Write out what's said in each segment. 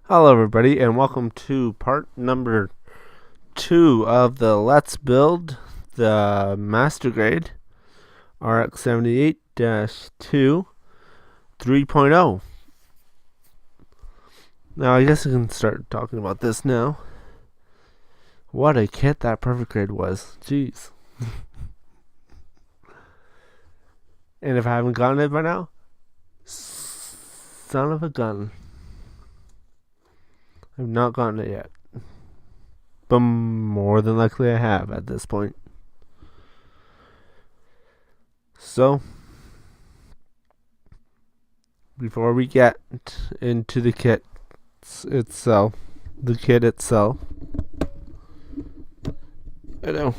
Hello everybody and welcome to part number 2 of the Let's Build the Master Grade RX-78-2 3.0. Now I guess I can start talking about this now. What a kit that Perfect Grade was. Jeez. And if I haven't gotten it by now, son of a gun. I've not gotten it yet. But more than likely I have at this point. So, before we get into the kit itself, no,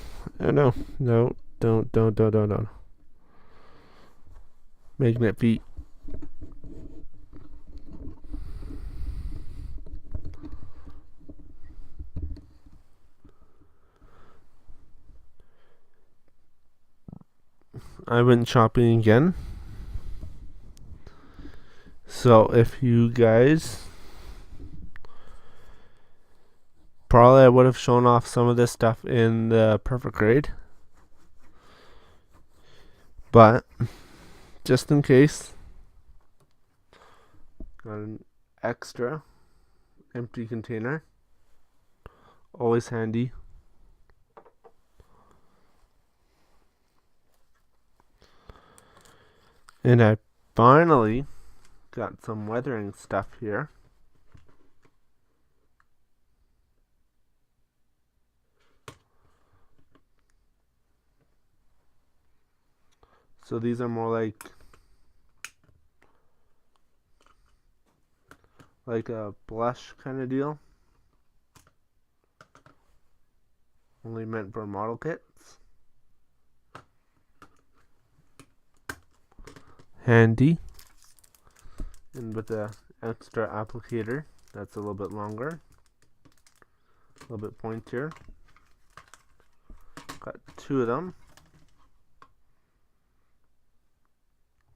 don't. Magnet feet. I went shopping again. So if you guys, probably I would have shown off some of this stuff in the Perfect Grade, but just in case, got an extra empty container, always handy. And I finally got some weathering stuff here. So these are more like a blush kind of deal. Only meant for model kits. Handy, and with the extra applicator that's a little bit longer, a little bit pointier. Got 2 of them.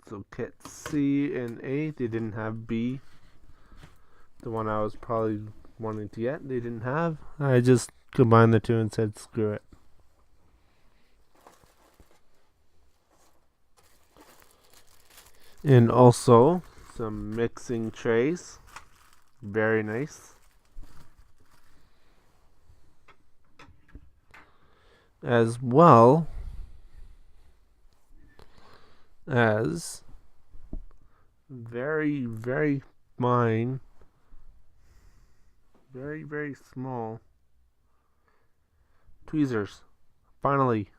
So kit C and A, they didn't have B. The one I was probably wanting to get, they didn't have. I just combined the 2 and said screw it. And also some mixing trays, very nice, as well as very fine, very small tweezers. Finally,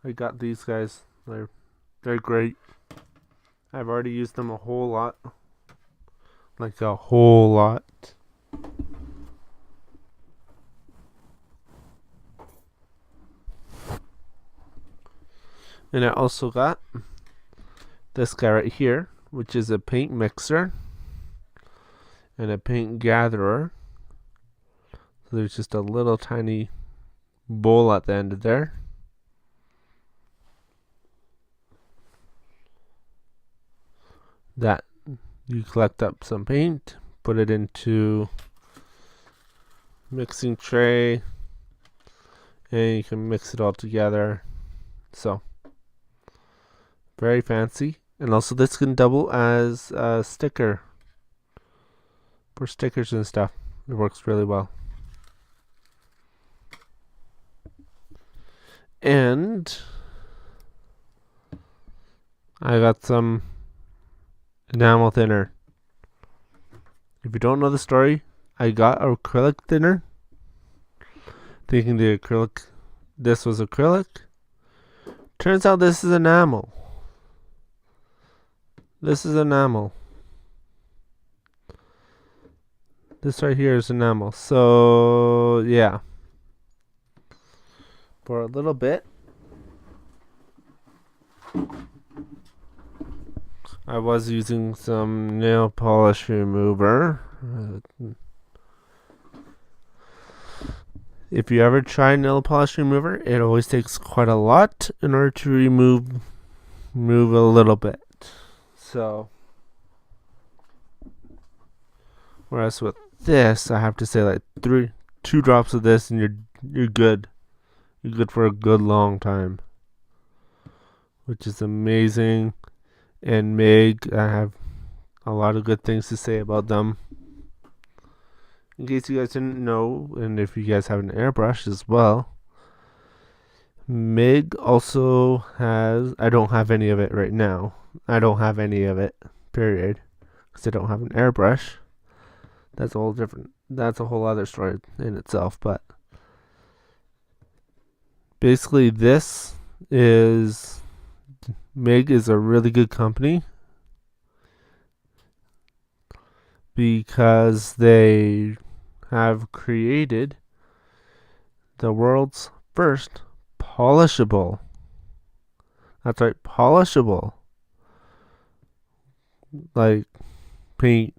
I got these guys. They're great. I've already used them a whole lot. Like a whole lot. And I also got this guy right here, which is a paint mixer and a paint gatherer. So there's just a little tiny bowl at the end of there. That you collect up some paint, put it into mixing tray, and you can mix it all together. So very fancy. And also this can double as a sticker for stickers and stuff. It works really well. And I got some enamel thinner. If you don't know the story, I got acrylic thinner, thinking this was acrylic. Turns out this is enamel. This is enamel. This right here is enamel. So yeah, for a little bit I was using some nail polish remover. If you ever try nail polish remover, it always takes quite a lot in order to remove a little bit. So, whereas with this, I have to say like 2 drops of this, and you're good. You're good for a good long time, which is amazing. And Meg, I have a lot of good things to say about them. In case you guys didn't know, and if you guys have an airbrush as well, Meg also has, I don't have any of it right now. I don't have any of it, period, because I don't have an airbrush. That's a whole different, that's a whole other story in itself. But basically, this is, Meg is a really good company because they have created the world's first polishable, that's right, polishable, like paint,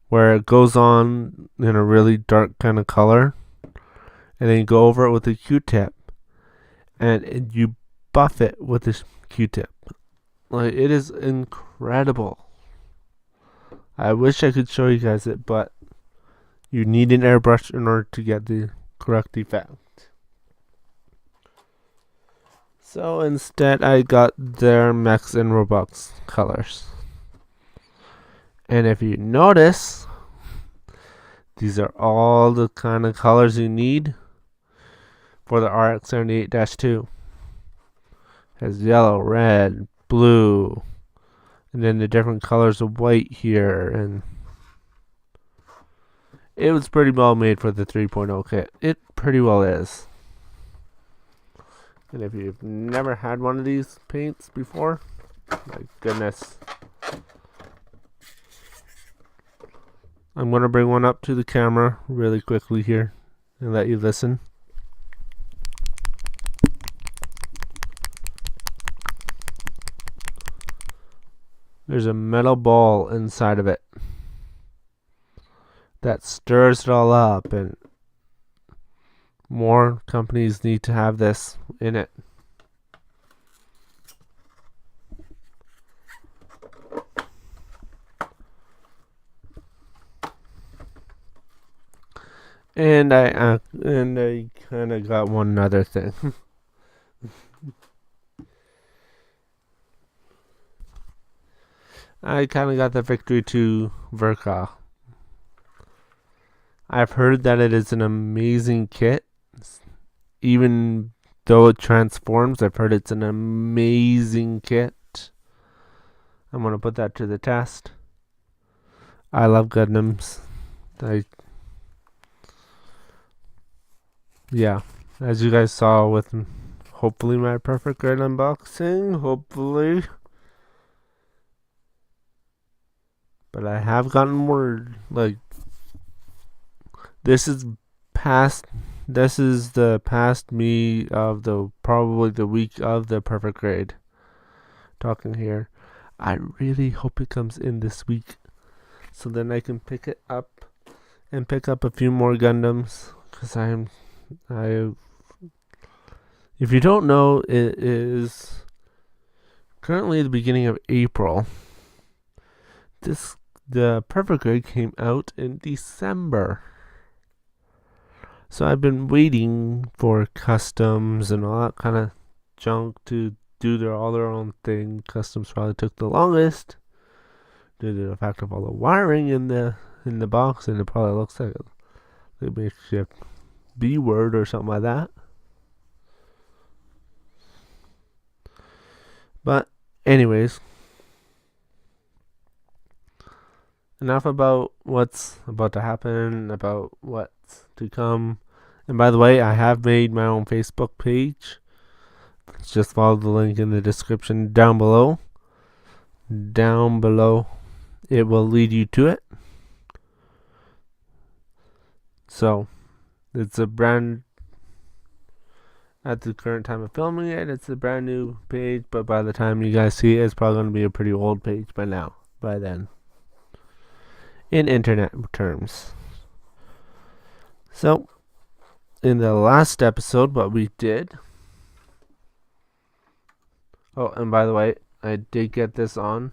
where it goes on in a really dark kind of color, and then you go over it with a Q-tip, and you buff it with this Q-tip. Like, it is incredible. I wish I could show you guys it, but you need an airbrush in order to get the correct effect. So instead, I got their Mechs and Robux colors. And if you notice, these are all the kind of colors you need for the RX-78-2. It has yellow, red, blue, and then the different colors of white here. And it was pretty well made for the 3.0 kit. It pretty well is. And if you've never had one of these paints before, my goodness. I'm going to bring one up to the camera really quickly here and let you listen. There's a metal ball inside of it that stirs it all up, and more companies need to have this in it. And I kind of got one other thing. I kind of got the Victory 2 Verka. I've heard that it is an amazing kit. Even though it transforms, I've heard it's an amazing kit. I'm going to put that to the test. I love Gundams. Yeah, as you guys saw with hopefully my perfect grade unboxing, hopefully. But I have gotten word, like, this is the past me of probably the week of the perfect grade. Talking here, I really hope it comes in this week, so then I can pick it up and pick up a few more Gundams. Because if you don't know, it is currently the beginning of April. The perfect grade came out in December. So I've been waiting for customs and all that kind of junk to do all their own thing. Customs probably took the longest due to the fact of all the wiring in the box, and it probably looks like it makes you B word or something like that. But anyways, enough about what's about to happen, about what's to come. And by the way, I have made my own Facebook page. Just follow the link in the description down below. Down below, it will lead you to it. So, it's a brand, at the current time of filming it, it's a brand new page, but by the time you guys see it, it's probably going to be a pretty old page by then. In internet terms. So, in the last episode, what we did... Oh, and by the way, I did get this on.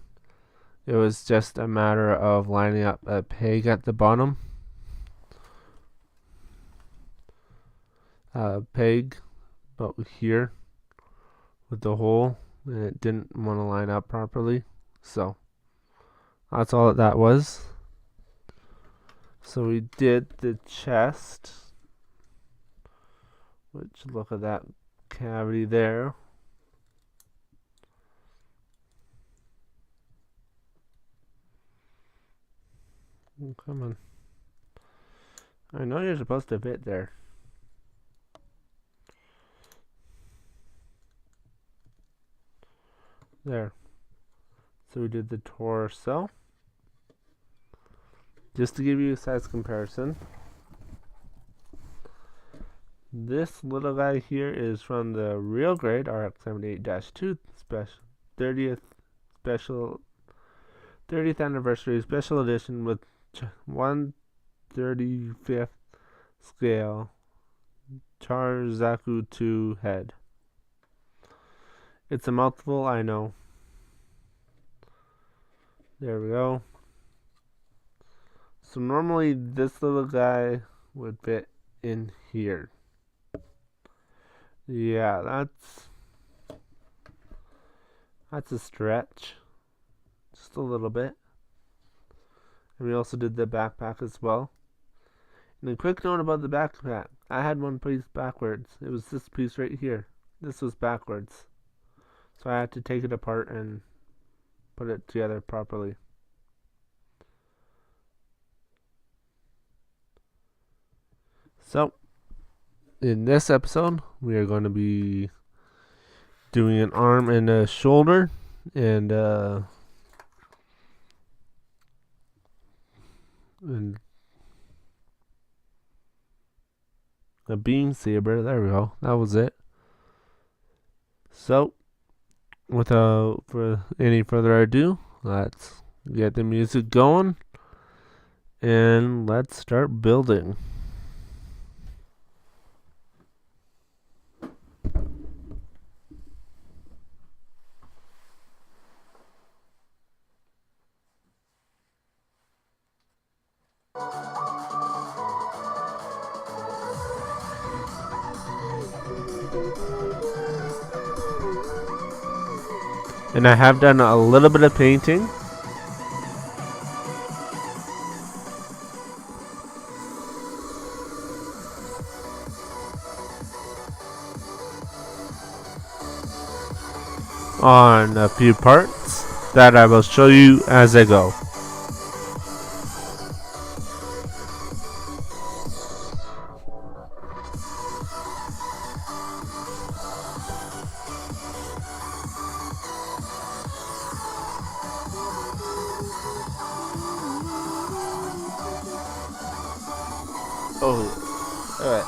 It was just a matter of lining up a peg at the bottom. Peg about here with the hole, and it didn't want to line up properly. So that's all that was. So we did the chest, which look at that cavity there. Oh, come on. I know you're supposed to fit there. There. So we did the torso. Just to give you a size comparison, this little guy here is from the real grade RX-78-2 30th anniversary special edition with 1/35th scale Charzaku 2 head. It's a multiple, I know. There we go. So normally this little guy would fit in here. Yeah, that's a stretch. Just a little bit. And we also did the backpack as well. And a quick note about the backpack. I had one piece backwards. It was this piece right here. This was backwards. So I had to take it apart and put it together properly. So, in this episode, we are going to be doing an arm and a shoulder and a beam saber. There we go. That was it. So, without any further ado, let's get the music going and let's start building. And I have done a little bit of painting. On a few parts that I will show you as I go. Oh, alright.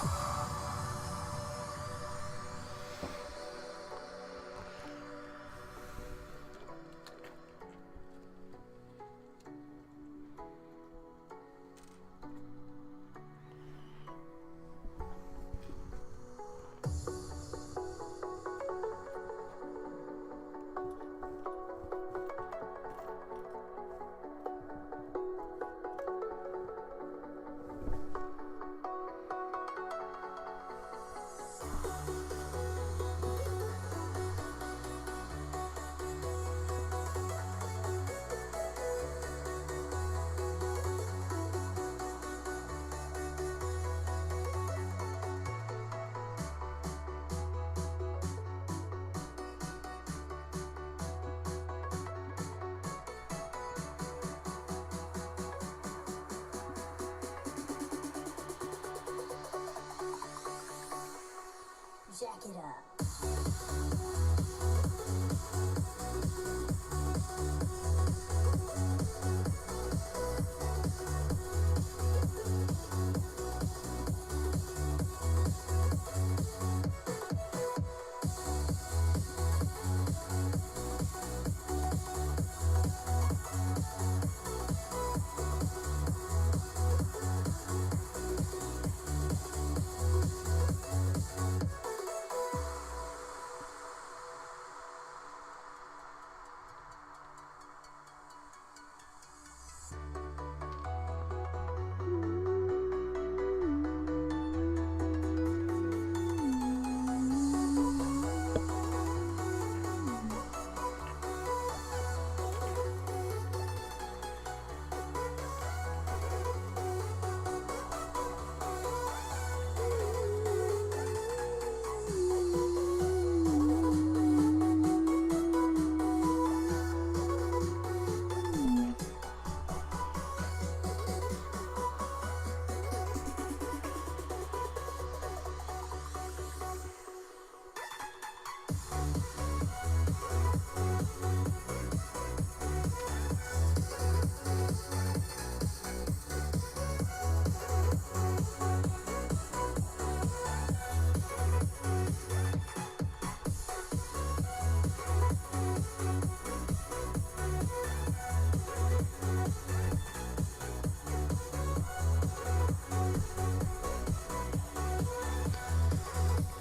Jack it up.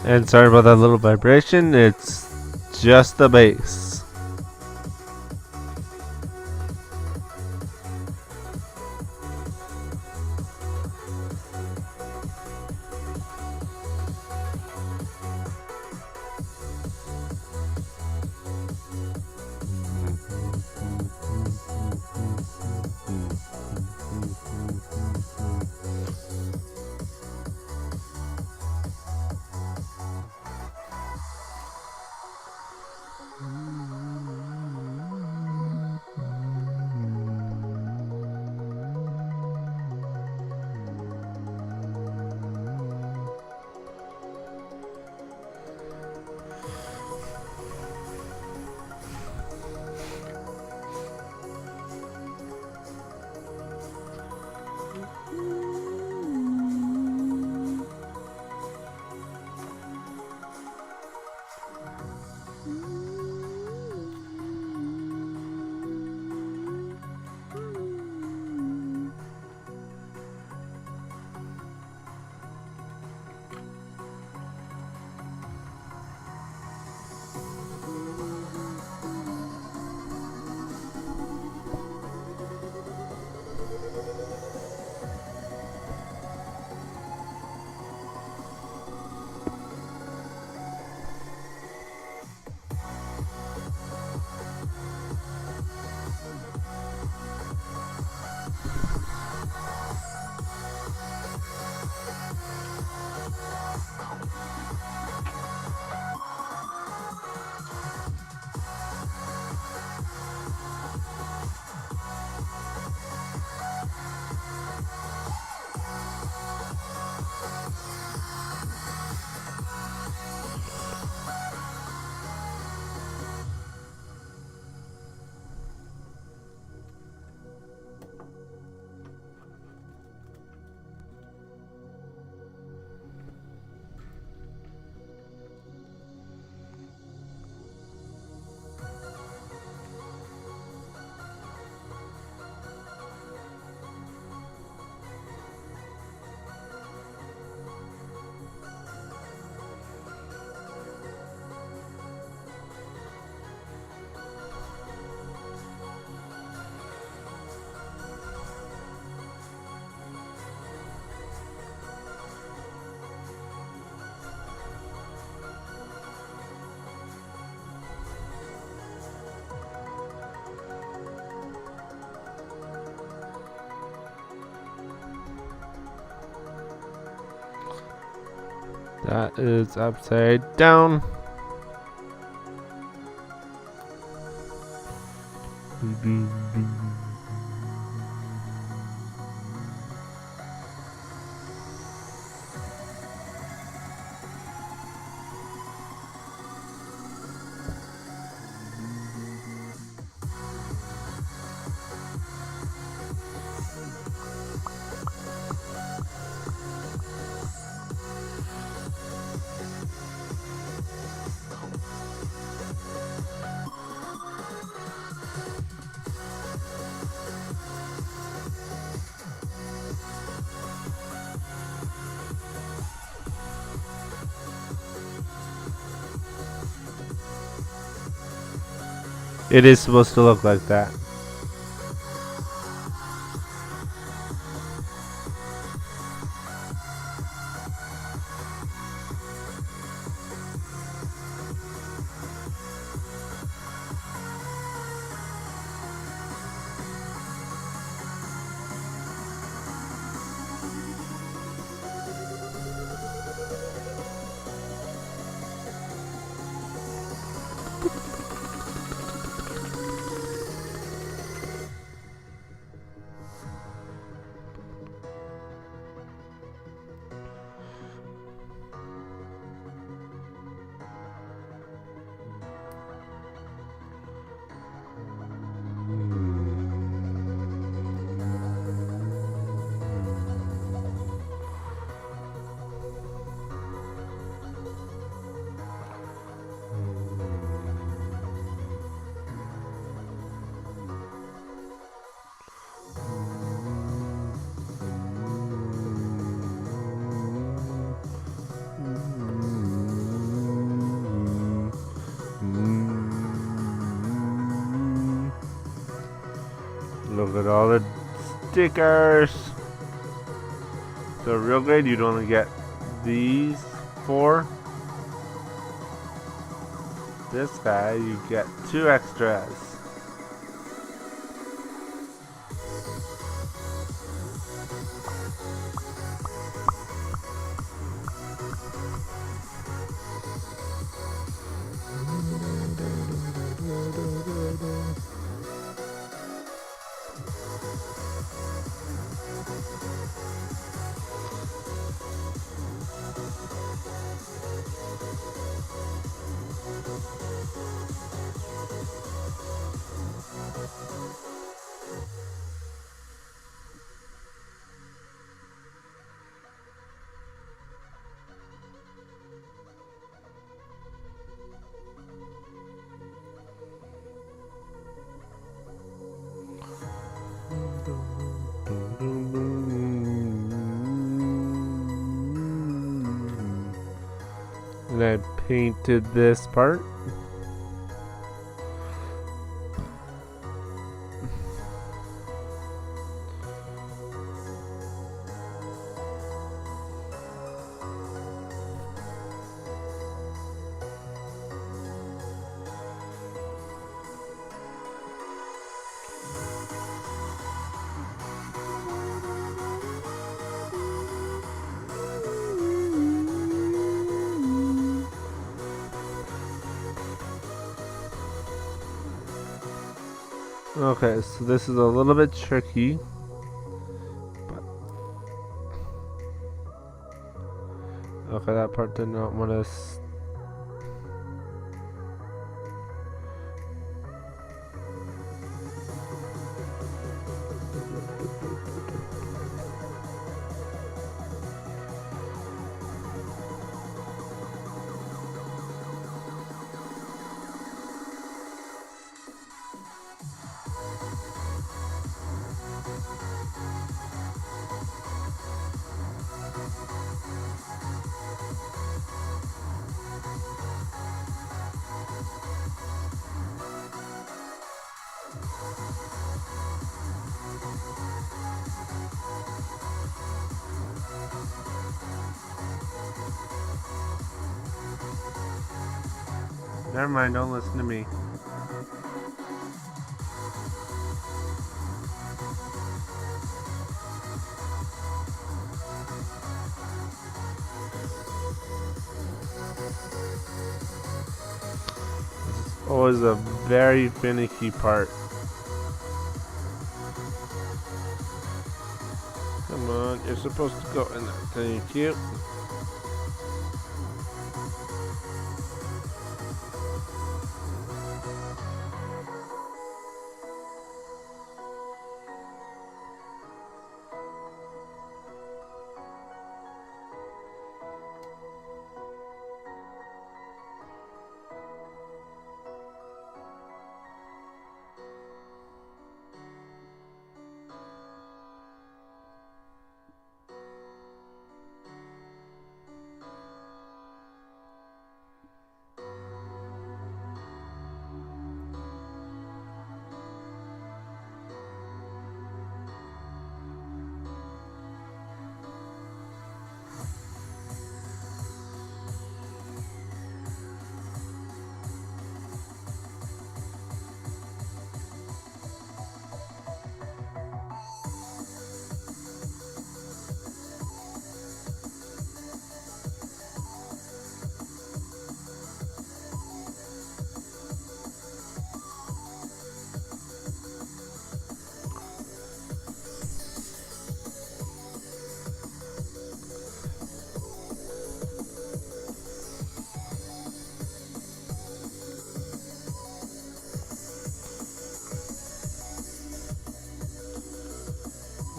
And sorry about that little vibration, it's just the bass. That is upside down. It is supposed to look like that. Look at all the stickers. So real grade, you'd only get these 4. This guy, you get 2 extras. And I painted this part. Okay, so this is a little bit tricky. But okay, that part did not want to. Never mind, don't listen to me. This is always a very finicky part. Come on, you're supposed to go in there. Thank you.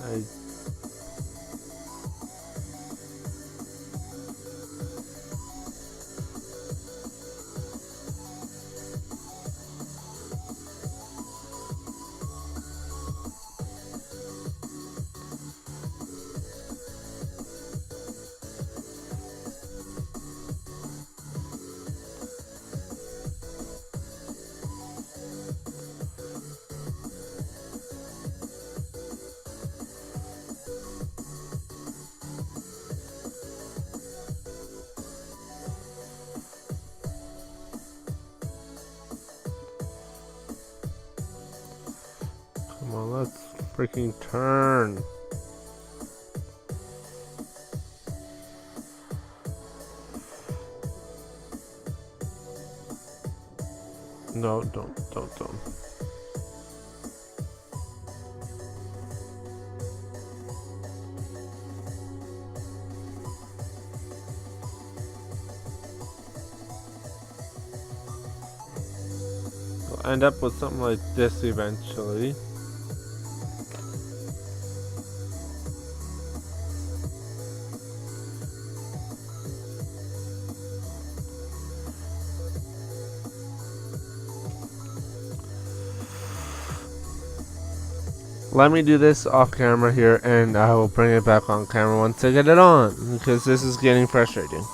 I Well, let's freaking turn. No, don't. We'll end up with something like this eventually. Let me do this off camera here, and I will bring it back on camera once I get it on, because this is getting frustrating.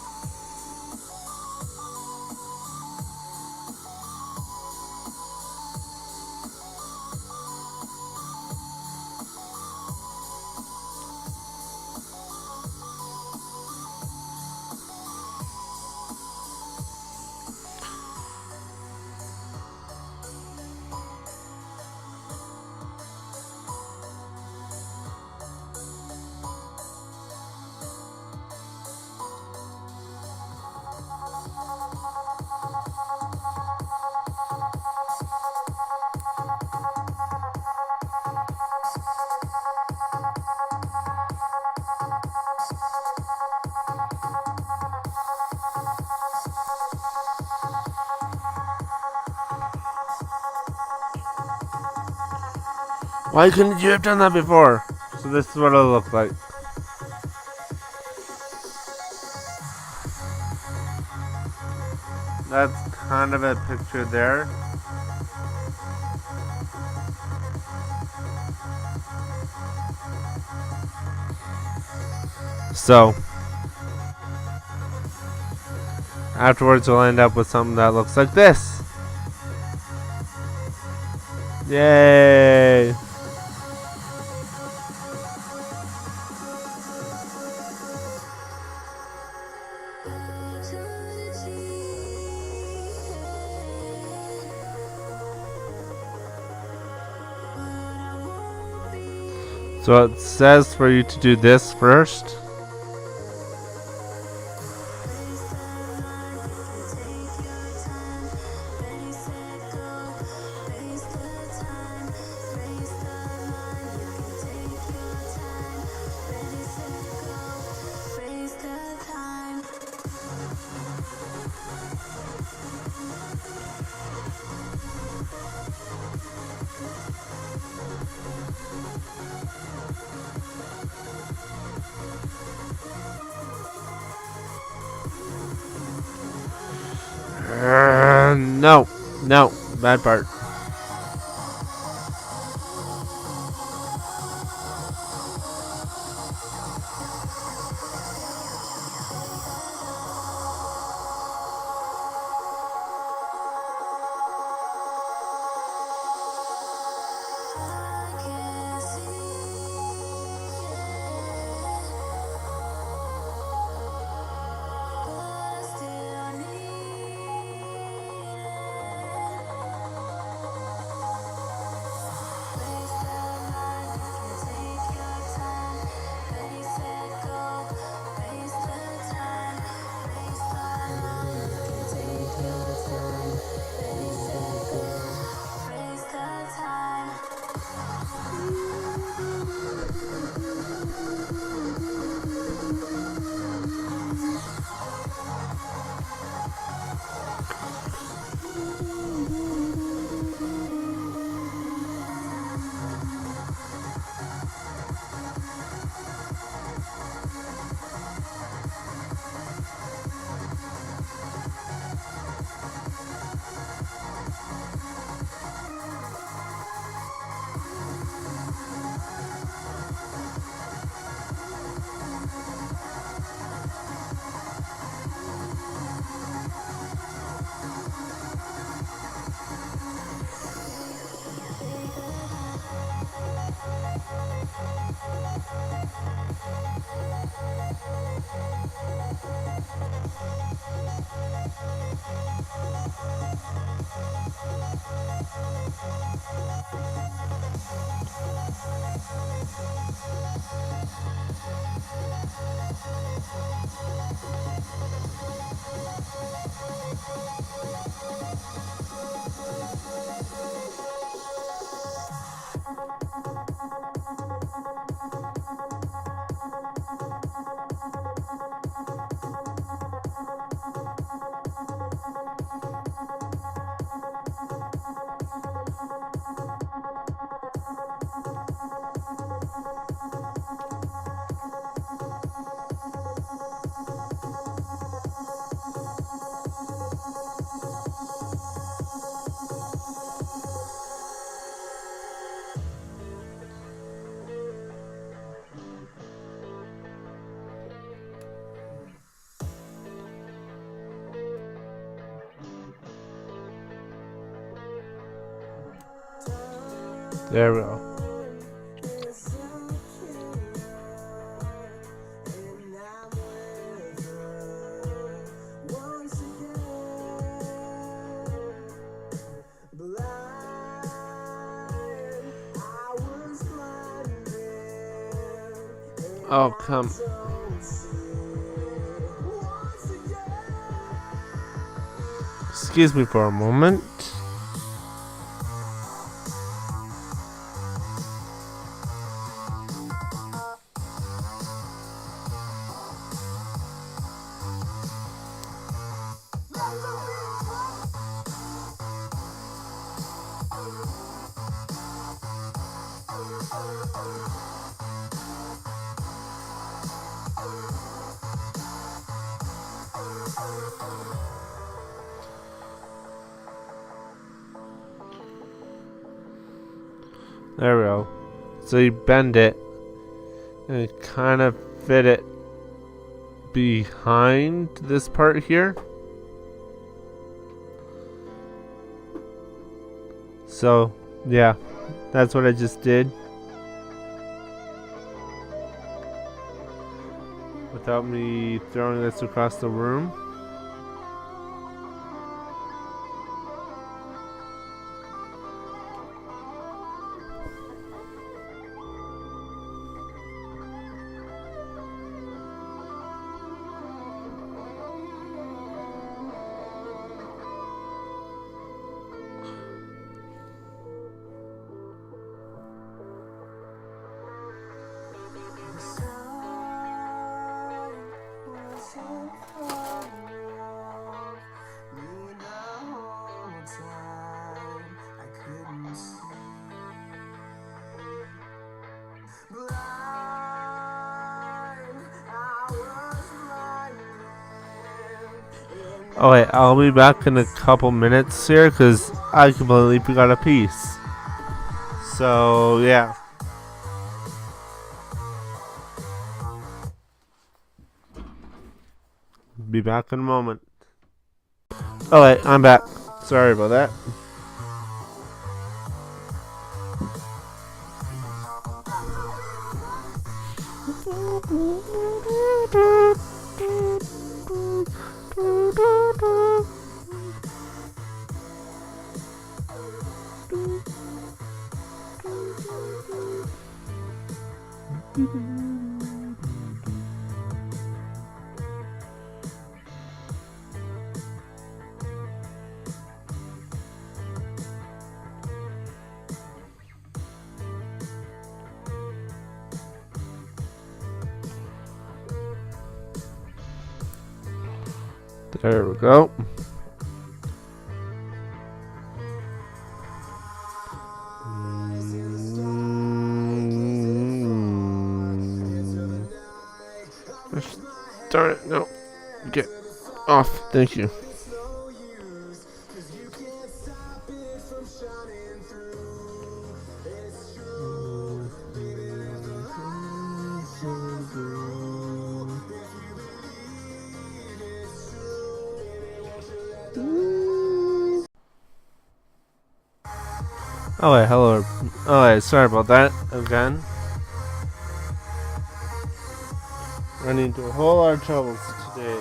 Why couldn't you have done that before? So this is what it'll look like. That's kind of a picture there. So afterwards we'll end up with something that looks like this. Yay! So it says for you to do this first. No, bad part. There we go. Oh, come. Excuse me for a moment. There we go. So you bend it and it kind of fit it behind this part here. So yeah, that's what I just did. Without me throwing this across the room. Oh wait, I'll be back in a couple minutes here because I completely forgot a piece. So yeah. Be back in a moment. Oh wait, I'm back. Sorry about that. There we go. Darn it, no. Get off, thank you. Oh wait, hello. Oh wait, sorry about that again. Running into a whole lot of troubles today.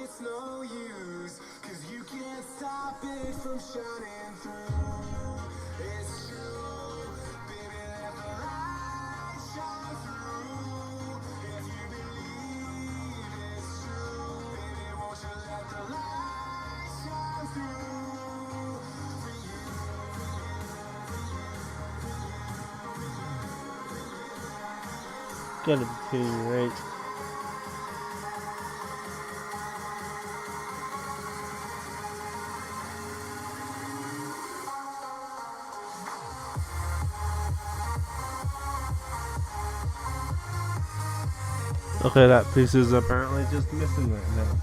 it's no use, 'cause you can't stop it from shining through. It's true, baby, let the light shine through. If you believe it's true, baby, won't you let the light shine through for you. Gotta be kidding me, right? Okay, that piece is apparently just missing right now.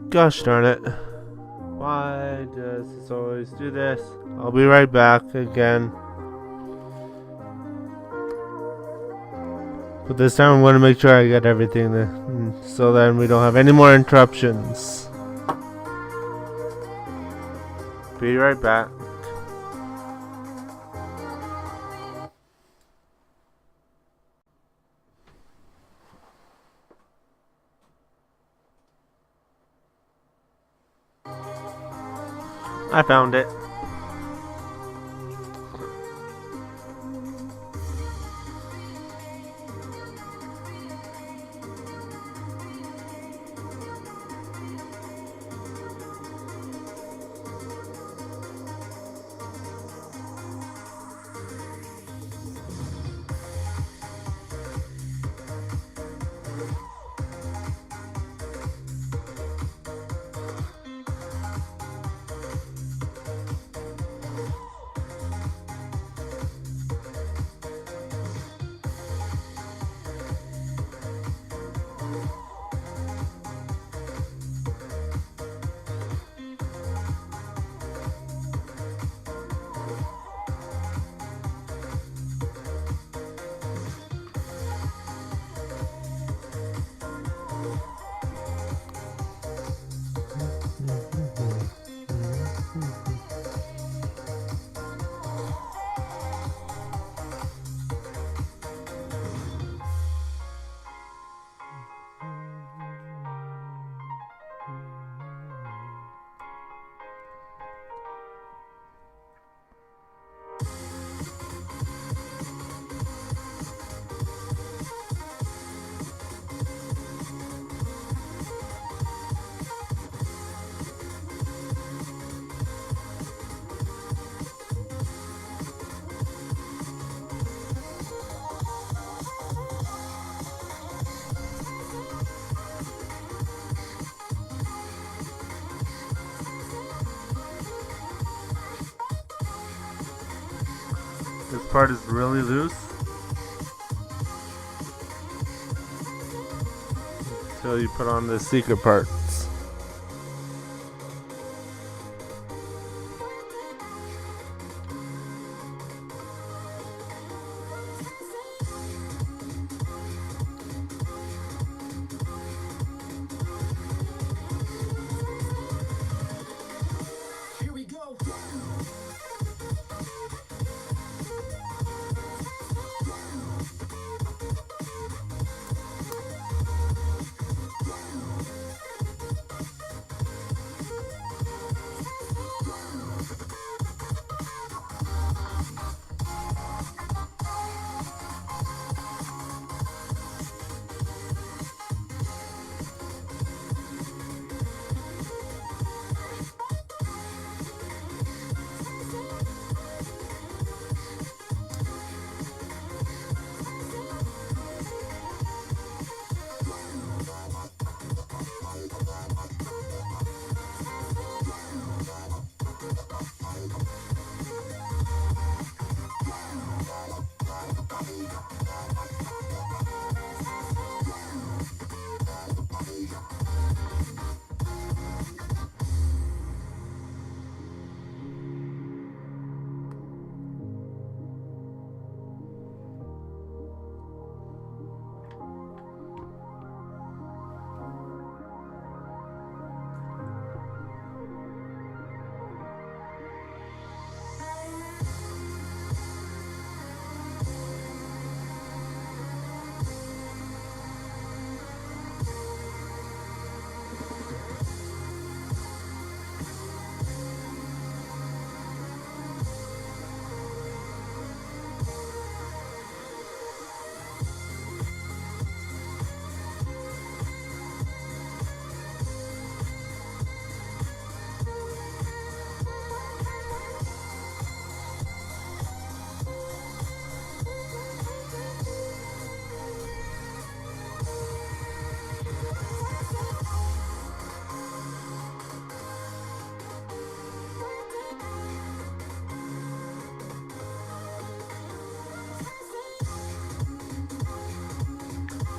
Gosh darn it. Why does this always do this? I'll be right back again. But this time I'm going to make sure I get everything so then we don't have any more interruptions. Be right back. I found it. part is really loose. Until you put on the secret parts. Here we go.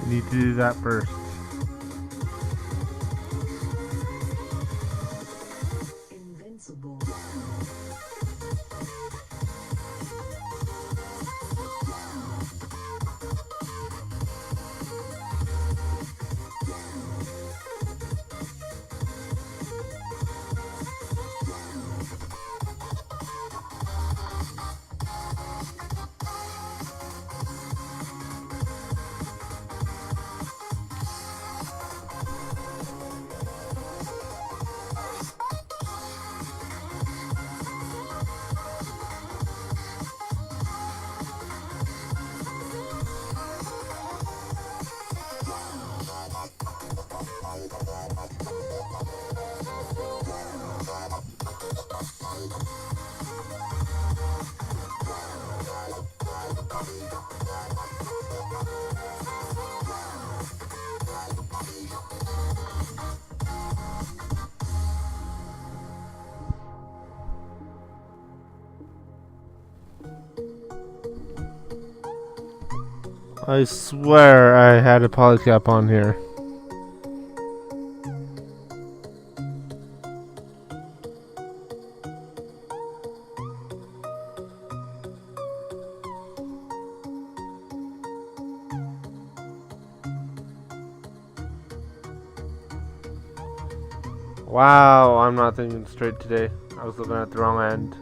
You need to do that first. Invincible. I swear I had a polycap on here. Wow, I'm not thinking straight today. I was looking at the wrong end.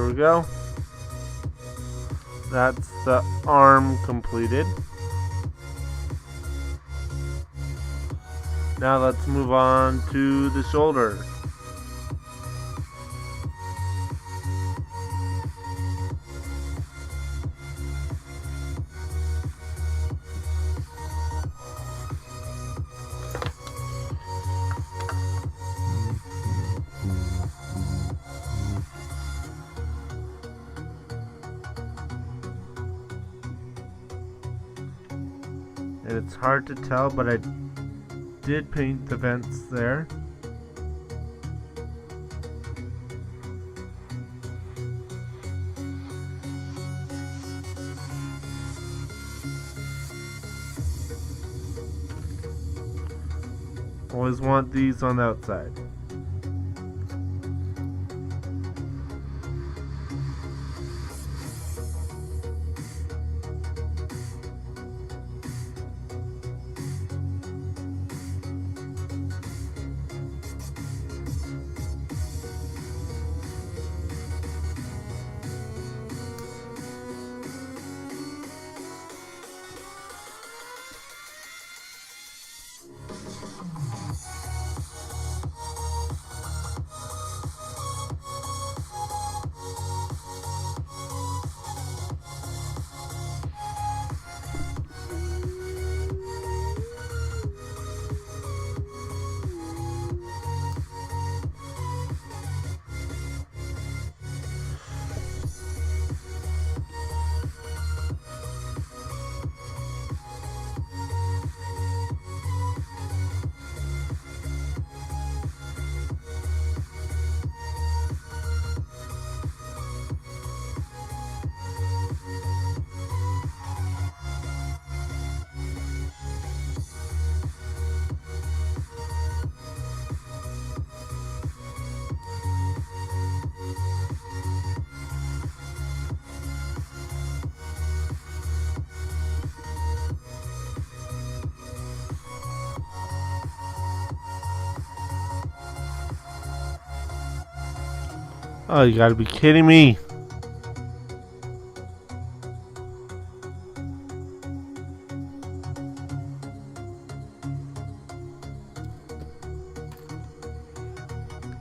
There we go. That's the arm completed. Now let's move on to the shoulder. And it's hard to tell, but I did paint the vents there. Always want these on the outside. Oh, you gotta be kidding me.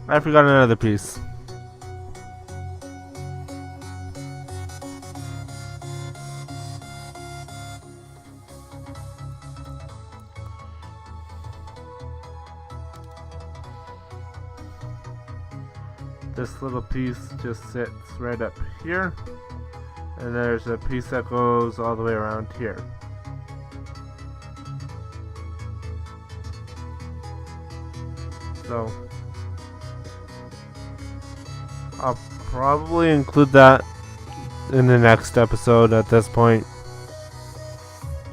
I forgot another piece. This little piece just sits right up here, and there's a piece that goes all the way around here. So I'll probably include that in the next episode at this point.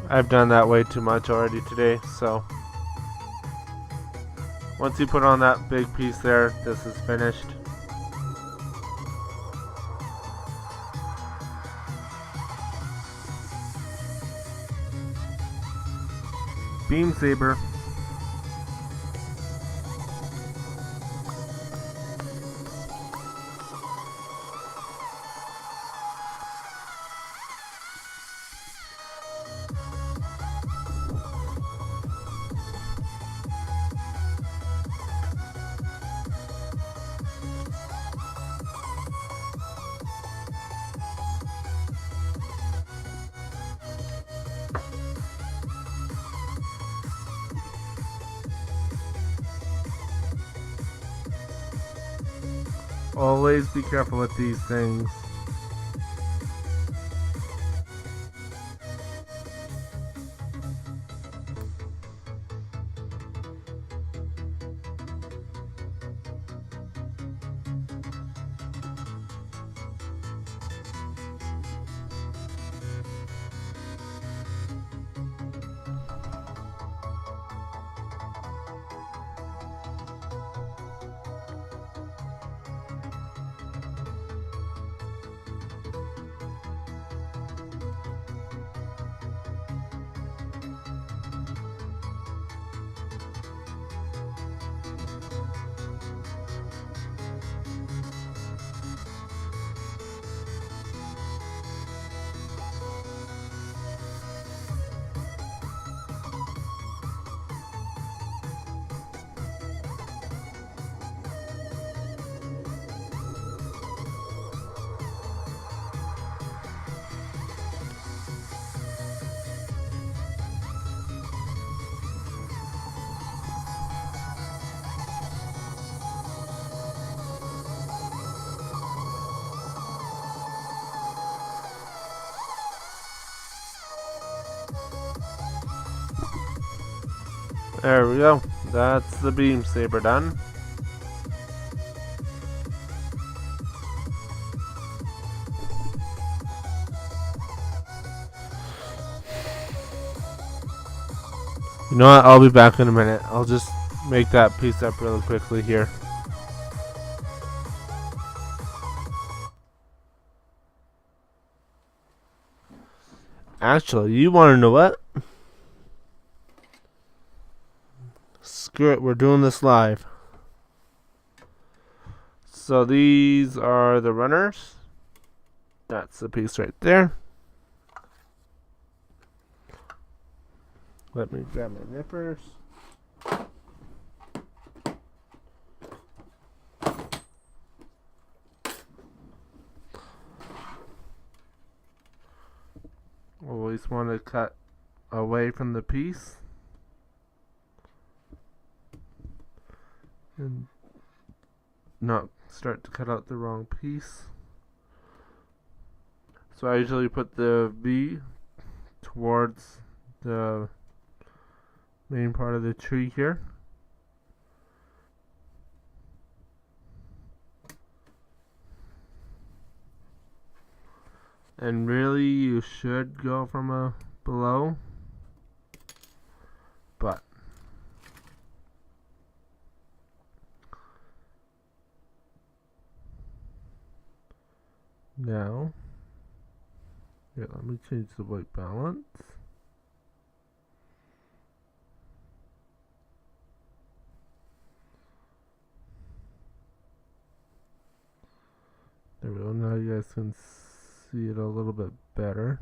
I've done that way too much already today, so once you put on that big piece there, this is finished. Beam saber. Always be careful with these things. There we go. That's the beam saber done. You know what? I'll be back in a minute. I'll just make that piece up really quickly here. Actually, you want to know what? Screw it, we're doing this live. So these are the runners. That's the piece right there. Let me grab my nippers. Always want to cut away from the piece. And not start to cut out the wrong piece. So I usually put the V towards the main part of the tree here. And really you should go from below, but now, yeah, let me change the white balance. There we go. Now you guys can see it a little bit better.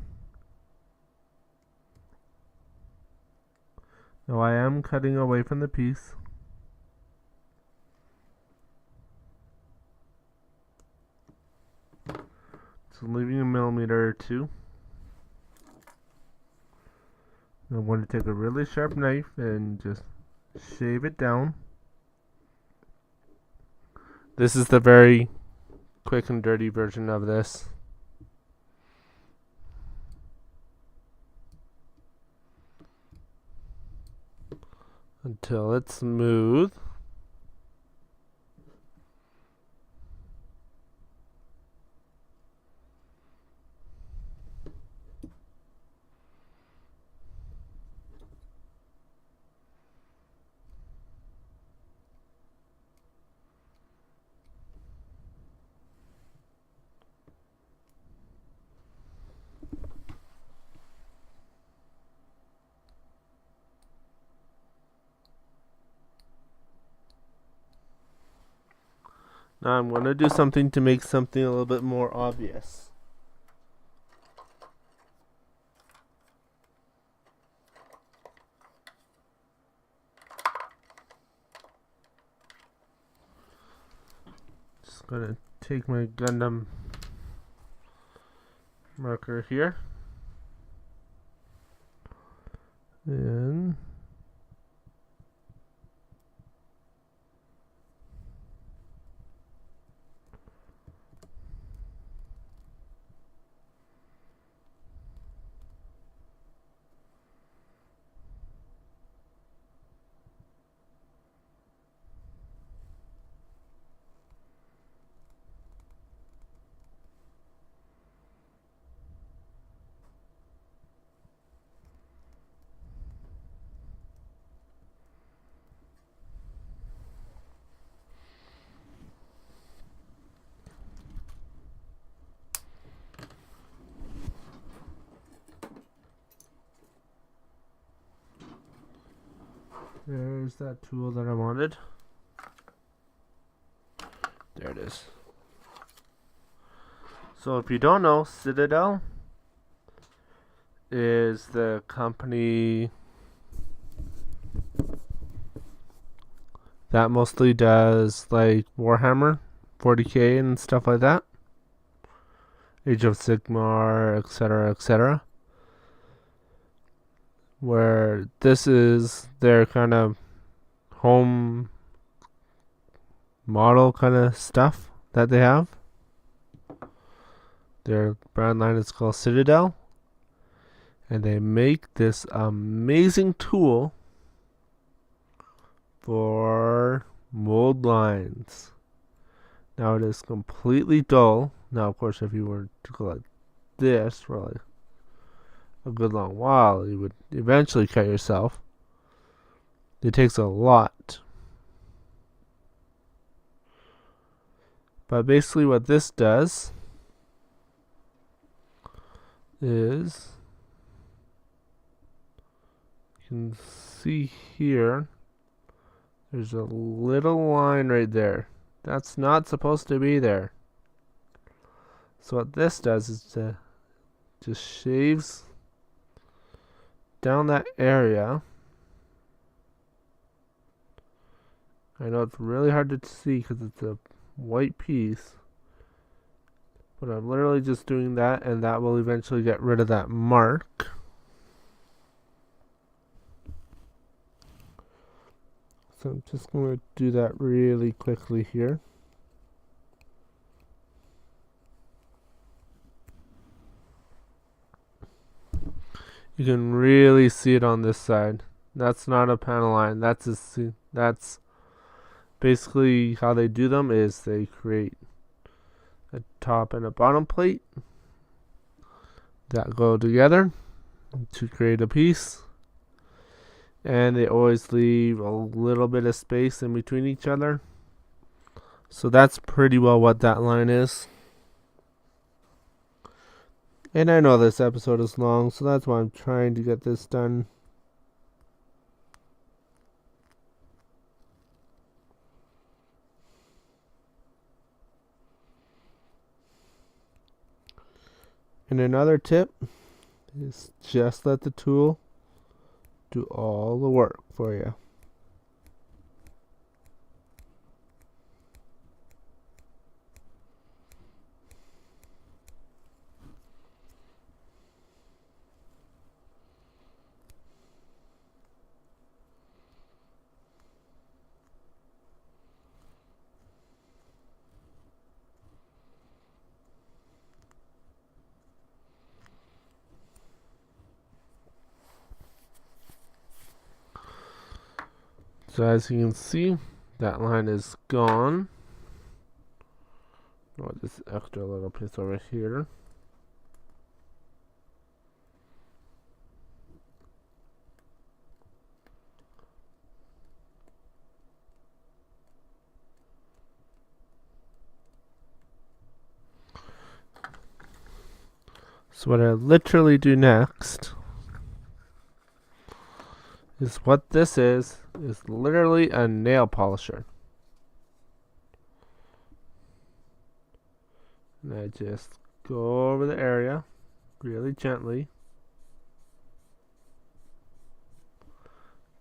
Now I am cutting away from the piece. So leaving a millimeter or two. I'm going to take a really sharp knife and just shave it down. This is the very quick and dirty version of this. Until it's smooth. Now I'm going to do something to make something a little bit more obvious. Just going to take my Gundam marker here. And there's that tool that I wanted. There it is. So if you don't know, Citadel is the company that mostly does like Warhammer 40k and stuff like that. Age of Sigmar, etc., etc. Where this is their kind of home model kind of stuff that they have. Their brand line is called Citadel, and they make this amazing tool for mold lines. Now it is completely dull. Now, of course, if you were to go like this for like a good long while, you would eventually cut yourself. It takes a lot. But basically what this does is, you can see here, there's a little line right there. That's not supposed to be there. So what this does is to just shaves down that area. I know it's really hard to see because it's a white piece, but I'm literally just doing that, and that will eventually get rid of that mark. So I'm just going to do that really quickly here. You can really see it on this side. That's not a panel line. That's basically how they do them, is they create a top and a bottom plate that go together to create a piece, and they always leave a little bit of space in between each other. So that's pretty well what that line is. And I know this episode is long, so that's why I'm trying to get this done. And another tip is just let the tool do all the work for you. So as you can see, that line is gone. Oh, this extra little piece over here. So what I literally do next is, what this is literally a nail polisher. And I just go over the area really gently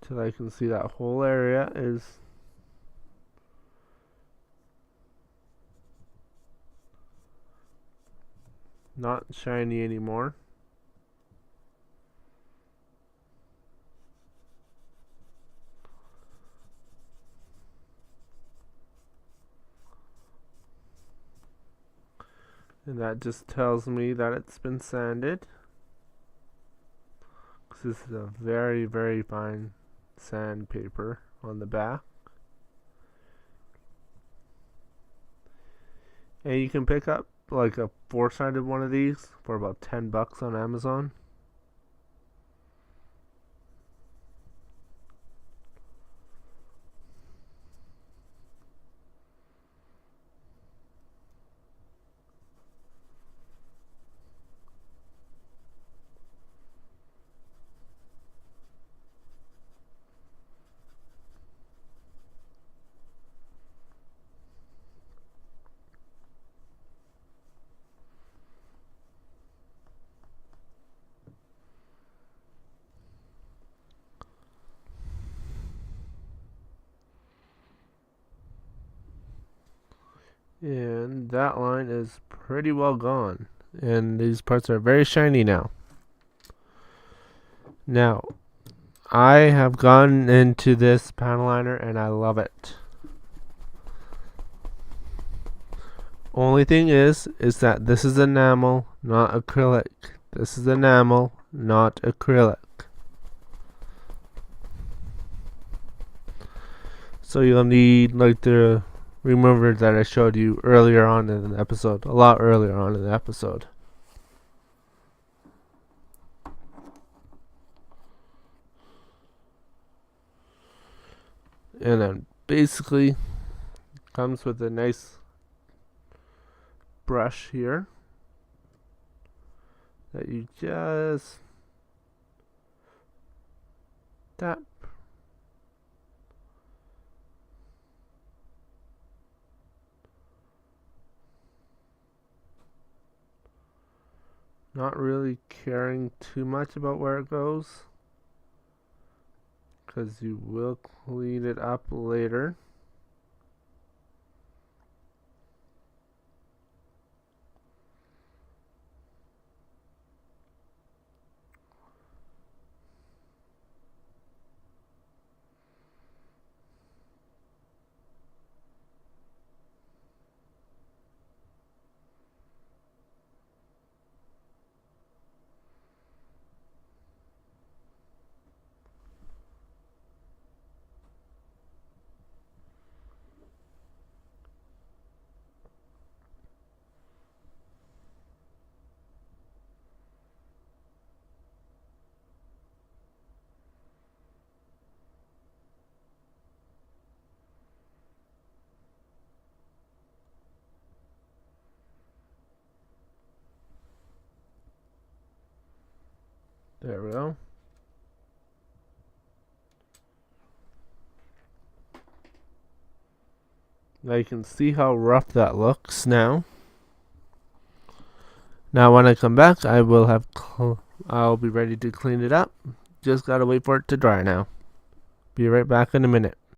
till I can see that whole area is not shiny anymore. And that just tells me that it's been sanded. This is a very, very fine sandpaper on the back. And you can pick up like a 4-sided one of these for about $10 on Amazon. And that line is pretty well gone. And these parts are very shiny now. Now, I have gone into this panel liner and I love it. Only thing is that this is enamel, not acrylic. This is enamel, not acrylic. So you'll need like the remover that I showed you earlier on in the episode, a lot earlier on in the episode. And then basically comes with a nice brush here that you just tap. Not really caring too much about where it goes, because you will clean it up later. There we go. Now you can see how rough that looks now. Now when I come back, I'll be ready to clean it up. Just gotta wait for it to dry now. Be right back in a minute.